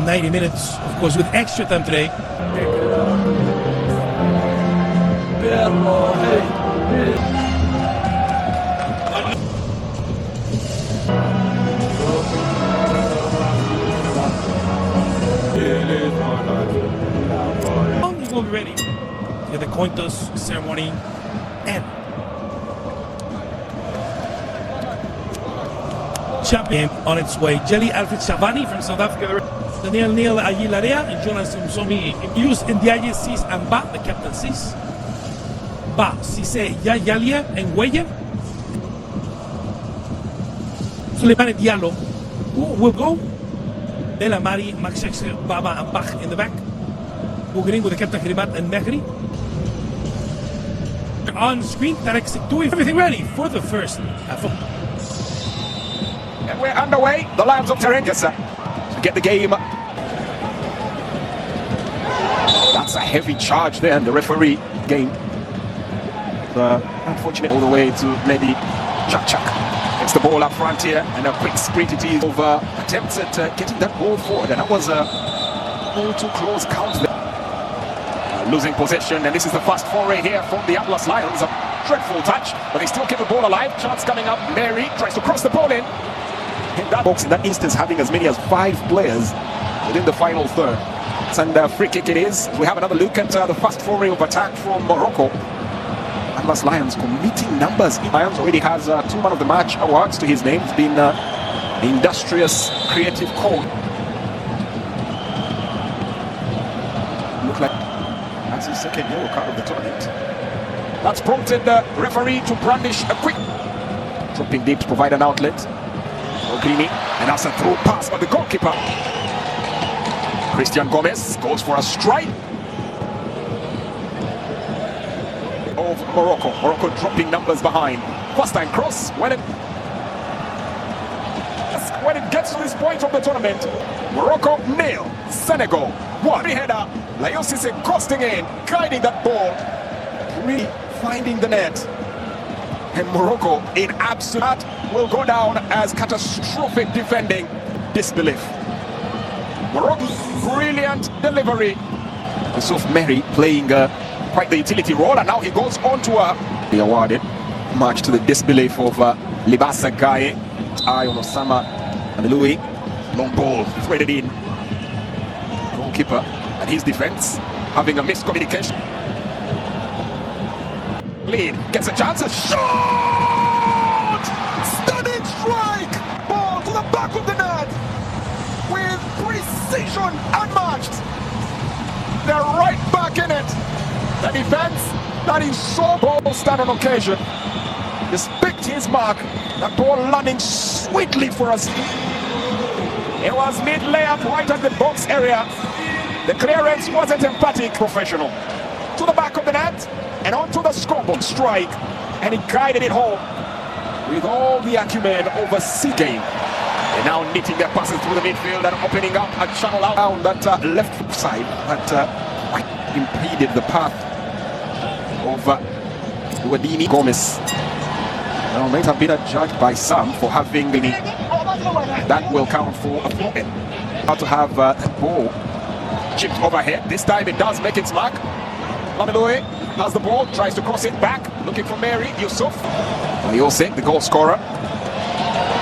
90 minutes, of course, with extra time today. You will be ready for the coin toss ceremony and champion on its way. Jelly Alfred Shabani from South Africa. Daniel Neil Aguilarea and Jonas Msomi Yus Ndiaye Sis and Ba, the captain Sis. Ba, Sise Yalia and Weya. Suleiman Diallo, who will go. Dela Mari, Max Baba and Bach in the back. Ugrin with the captain Hiribat and Mehri. On screen, Tarek Siktoui. Everything ready for the first half. And we're underway. The Lions of Terengasa to get the game. That's a heavy charge there, and the referee game. Unfortunate all the way to Lady Chak. Gets the ball up front here, and a quick sprint it is over. Attempts at getting that ball forward, and that was a all too close count there. Losing possession, and this is the first foray here from the Atlas Lions. A dreadful touch, but they still keep the ball alive. Chance coming up. Mary tries to cross the ball in that box, in that instance having as many as 5 players within the final third. And free kick it is. We have another look at the first foray of attack from Morocco. Atlas Lions committing numbers. Lions already has 2 man of the match awards to his name. It's been industrious, creative call. Look like that's his second yellow card of the tournament. That's prompted the referee to brandish a quick dropping deep to provide an outlet. Ogrini, and that's a through pass by the goalkeeper. Christian Gomez goes for a strike of Morocco. Morocco dropping numbers behind. First time cross when it gets to this point of the tournament. Morocco 0, Senegal 1. Header, Layosise costing in, guiding that ball, really finding the net. And Morocco in absolute will go down as catastrophic defending. Disbelief. Morocco's brilliant delivery. Yusuf Mary playing quite the utility role, and now he goes on to the awarded match to the disbelief of Libasa Gaye. Eye on Osama and Louis. Long ball threaded in. Goalkeeper and his defense having a miscommunication. Lead gets a chance, a shot! Stunning strike! Ball to the back of the net with precision unmatched. They're right back in it. The defense that is so ball stand on occasion. Just picked his mark. That ball landing sweetly for us. It was mid layup right at the box area. The clearance wasn't emphatic. Professional. To the back of the net. And onto the scoreboard strike, and he guided it home with all the acumen of a sea game. And now knitting their passes through the midfield and opening up a channel out down that left side that quite impeded the path of Wadini Gomez. Now might have been adjudged by some for having the that will count for a point. How to have the ball chipped overhead. This time it does make its mark. Lamiloe has the ball, tries to cross it back, looking for Mary Yusuf. Yosek, the goal scorer,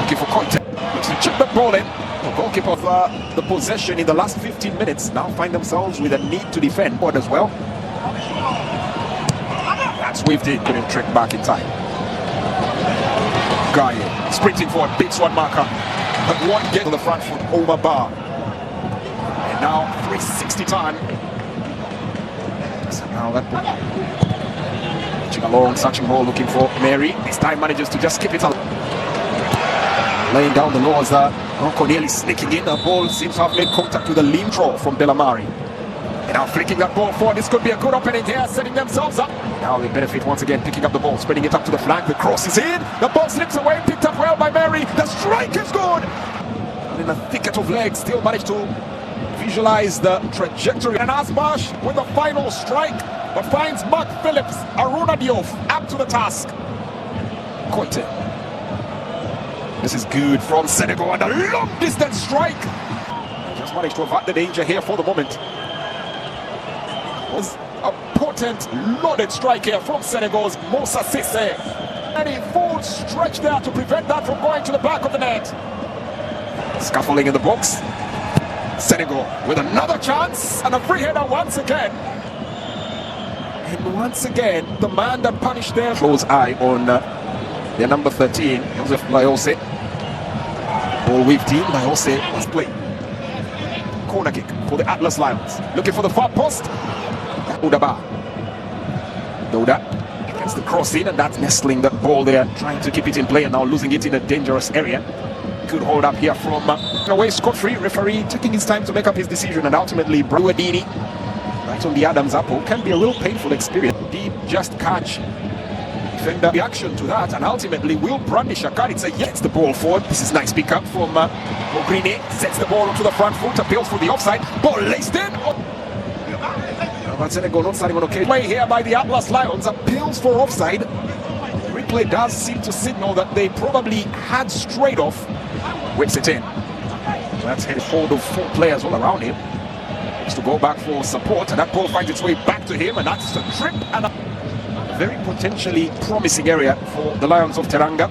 looking for Koite. Looks to chip the ball in. The goalkeeper of the possession in the last 15 minutes now find themselves with a need to defend as well. That's weaved in, couldn't trick back in time. Guy sprinting forward, beats one marker, but one get to the front foot, Omar Bar. And now 360 time. Now that reaching along, searching ball, looking for Mary. This time manages to just skip it up. Laying down the law as Morocco nearly sneaking in. The ball seems to have made contact with the lean throw from Delamari. And now flicking that ball forward. This could be a good opening here, setting themselves up. Now they benefit once again, picking up the ball, spreading it up to the flank. The cross is in. The ball slips away, picked up well by Mary. The strike is good. And in the thicket of legs, still managed to visualize the trajectory. And Asbash with the final strike, but finds Mark Phillips, Aruna Diouf up to the task. Koite. This is good from Senegal, and a long distance strike. Just managed to avert the danger here for the moment. It was a potent, loaded strike here from Senegal's Moussa Cissé. And he full stretch there to prevent that from going to the back of the net. Scuffling in the box. Senegal with another chance and a free header once again. And once again, the man that punished their close eye on their number 13, Joseph Layose. Ball weaved in, Layose was played. Corner kick for the Atlas Lions. Looking for the far post. Douda gets the cross in, and that's nestling the ball there, trying to keep it in play and now losing it in a dangerous area. Good hold up here from away scot-free. Referee taking his time to make up his decision, and ultimately Bruadini right on the Adam's apple. Can be a real painful experience. Deep just catch defender reaction to that, and ultimately will brandish a card. It's a gets the ball forward. This is nice pickup from Ogrine. Sets the ball onto the front foot, appeals for the offside. Ball laced in. But Senegal not starting on occasion. Play here by the Atlas Lions, appeals for offside. The replay does seem to signal that they probably had straight off. Whips it in. That's a hold of 4 players all around him. Needs to go back for support, and that ball finds its way back to him, and that's a trip and a very potentially promising area for the Lions of Teranga.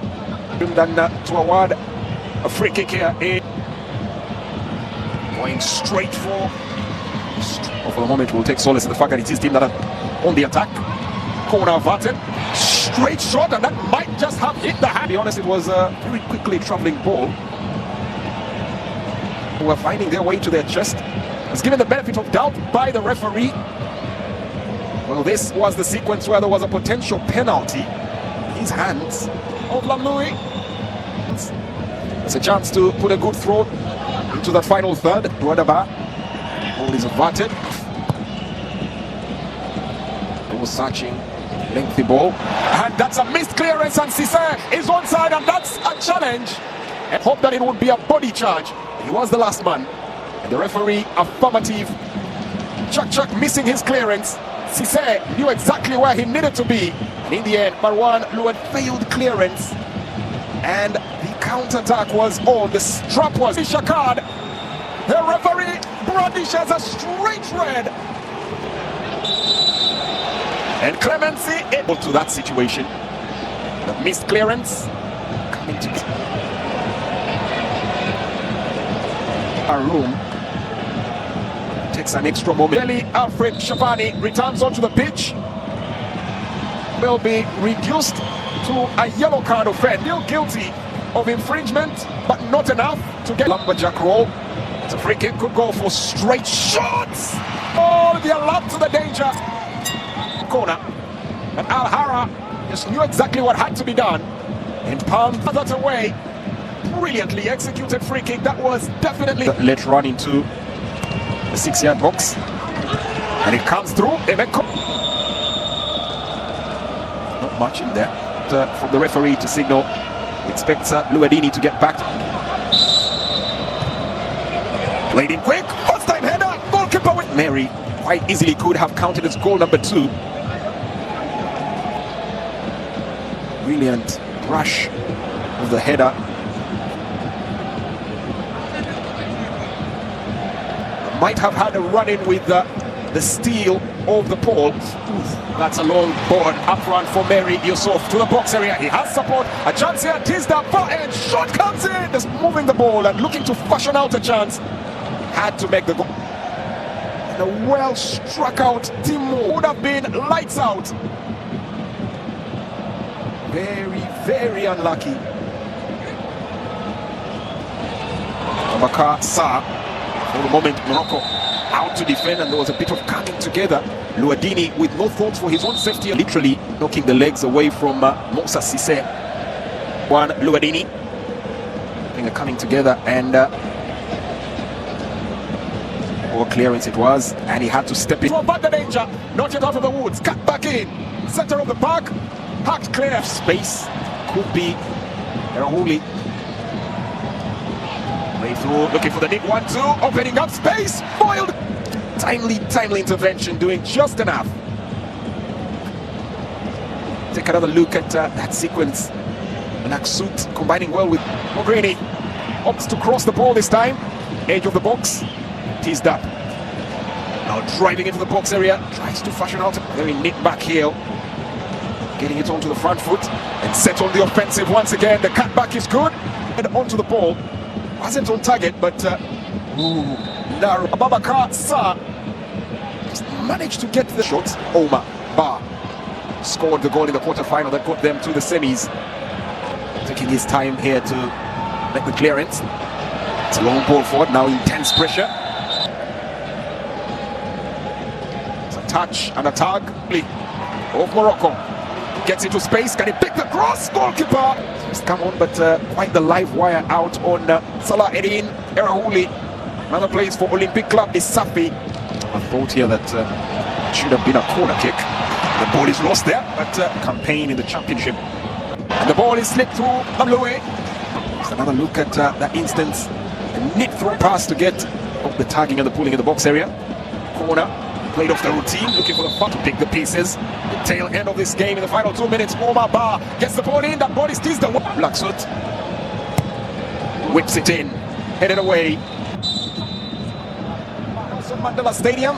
And then to award a free kick here. Going straight for the moment. We'll take solace in the fact that it's his team that are on the attack. Corner averted. Straight shot, and that might just have hit the hand. To be honest, it was a very quickly traveling ball. Who were finding their way to their chest. Was given the benefit of doubt by the referee. Well, this was the sequence where there was a potential penalty. His hands of Lamui. It's a chance to put a good throw into that final third. Douadaba. Ball is averted. Ball searching. Lengthy ball. And that's a missed clearance, and Cissé is onside, and that's a challenge. I hope that it would be a body charge. He was the last man. And the referee affirmative. Chuck missing his clearance. Cissé knew exactly where he needed to be. And in the end, Marwan Loued failed clearance. And the counter-attack was on. The strap was Shakad. The referee brandishes a straight red. And clemency able to that situation. The missed clearance coming to a room. Takes an extra moment. Eli Alfred Shabani returns onto the pitch. Will be reduced to a yellow card offense. Still guilty of infringement, but not enough to get lumberjack roll. It's a free kick, could go for straight shots. Oh, the alert to the danger. Corner. And Al-Hara just knew exactly what had to be done and palmed that away. Brilliantly executed free kick. That was definitely let run into the 6-yard box, and it comes through. Not much in there from the referee to signal. Expects Luadini to get back. Played in quick. First time header. Goalkeeper with Mary quite easily could have counted as goal number 2. Brilliant rush of the header. Might have had a run-in with the steal of the pole. That's a long board up front for Mary Yusuf to the box area. He has support. A chance here. Tisda far end. Shot comes in. Just moving the ball and looking to fashion out a chance. Had to make the goal. And a well struck out Timo would have been lights out. Very, very unlucky. Abakar Sa. For the moment, Morocco out to defend, and there was a bit of coming together. Luadini with no thoughts for his own safety, literally knocking the legs away from Moussa Cissé. Luadini coming together, and poor clearance it was, and he had to step in. But the danger, not yet out of the woods, cut back in, center of the park, hacked clear. Space could be Rahuli. Way through, looking for the neat 1-2, opening up space, foiled. Timely intervention, doing just enough. Take another look at that sequence. Naksut combining well with Mogrini. Opts to cross the ball this time. Edge of the box. teased up. Now driving into the box area, tries to fashion out a very neat back heel. Getting it onto the front foot and set on the offensive once again. The cutback is good. And onto the ball. Wasn't on target, but narrow. Ababakar Sa just managed to get the shots. Omar Ba scored the goal in the quarterfinal that got them to the semis. Taking his time here to make the clearance. It's a long ball forward, now intense pressure. It's a touch and a tag of Morocco. Gets into space, can he pick the cross? Goalkeeper! Just come on, but quite the live wire out on Salah Eddin Erahouli. Another place for Olympic Club is Safi. I thought here that it should have been a corner kick. The ball is lost there, but campaign in the championship. And the ball is slipped through Lamloe. Just another look at that instance. A neat throw pass to get off the tagging and the pulling in the box area. Corner, played off the routine, looking for the fun to pick the pieces. The tail end of this game in the final 2 minutes. Omar Ba gets the ball in, that ball is teased away. Blacksuit whips it in, headed away. Nelson Mandela Stadium,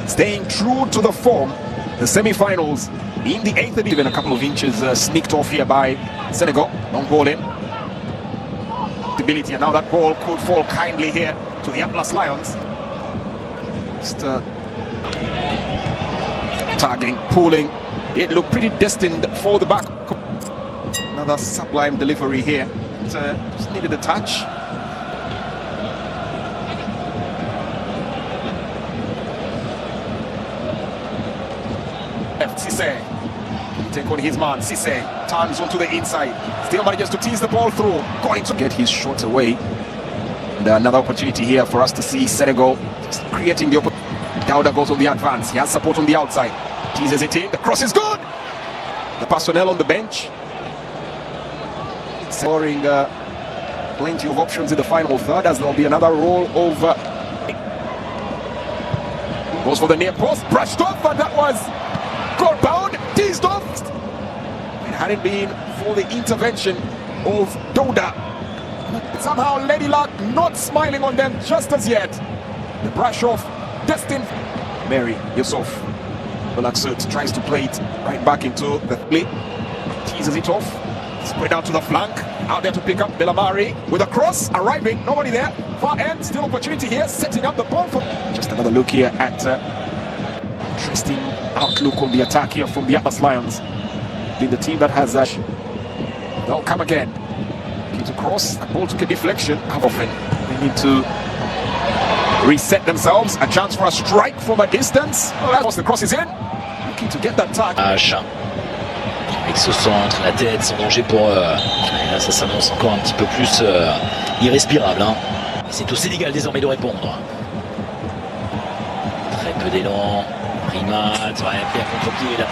staying true to the form. The semi-finals in the 8th edition, a couple of inches sneaked off here by Senegal. Long ball in. Stability, and now that ball could fall kindly here to the Atlas Lions. Just tagging, pulling. It looked pretty destined for the back. Another sublime delivery here. Just needed a touch. Cisse, take on his man. Cisse turns onto the inside, still manages to tease the ball through, going to get his shot away. And another opportunity here for us to see Senegal just creating the opportunity. Dauda goes on the advance, he has support on the outside, teases it in, the cross is good. The personnel on the bench scoring plenty of options in the final third, as there'll be another roll over. Goes for the near post, brushed off, and that was goal bound, teased off. It hadn't been for the intervention of Douda. Somehow Lady Luck not smiling on them just as yet. The brush off, destined. Mary Yusuf. Blacksuit tries to play it right back into the play. Teases it off. Spread out to the flank. Out there to pick up Bellamari with a cross, arriving, nobody there. Far end, still opportunity here, setting up the ball for. Just another look here at interesting outlook on the attack here from the Atlas Lions. Being the team that has they'll come again. Looking to cross, that ball took a deflection. How often they need to reset themselves. A chance for a strike from a distance. Oh, the cross is in. Looking to get that tag. Avec ce centre, la tête, sans danger pour eux. Et là, ça s'annonce encore un petit peu plus irrespirable. Hein. C'est au Sénégal désormais de répondre. Très peu d'élan. Rimat, pris à contre-pied là.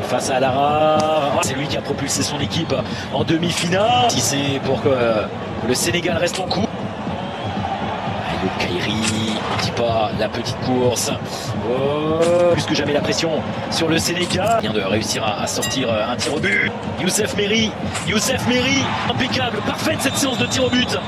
Face à Alara. C'est lui qui a propulsé son équipe en demi-finale. Si c'est pour que le Sénégal reste en coup. Le Kairi, petit pas, la petite course. Oh, plus que jamais la pression sur le Sénégal. Il vient de réussir à sortir un tir au but. Youssef Merri, impeccable, parfaite cette séance de tir au but.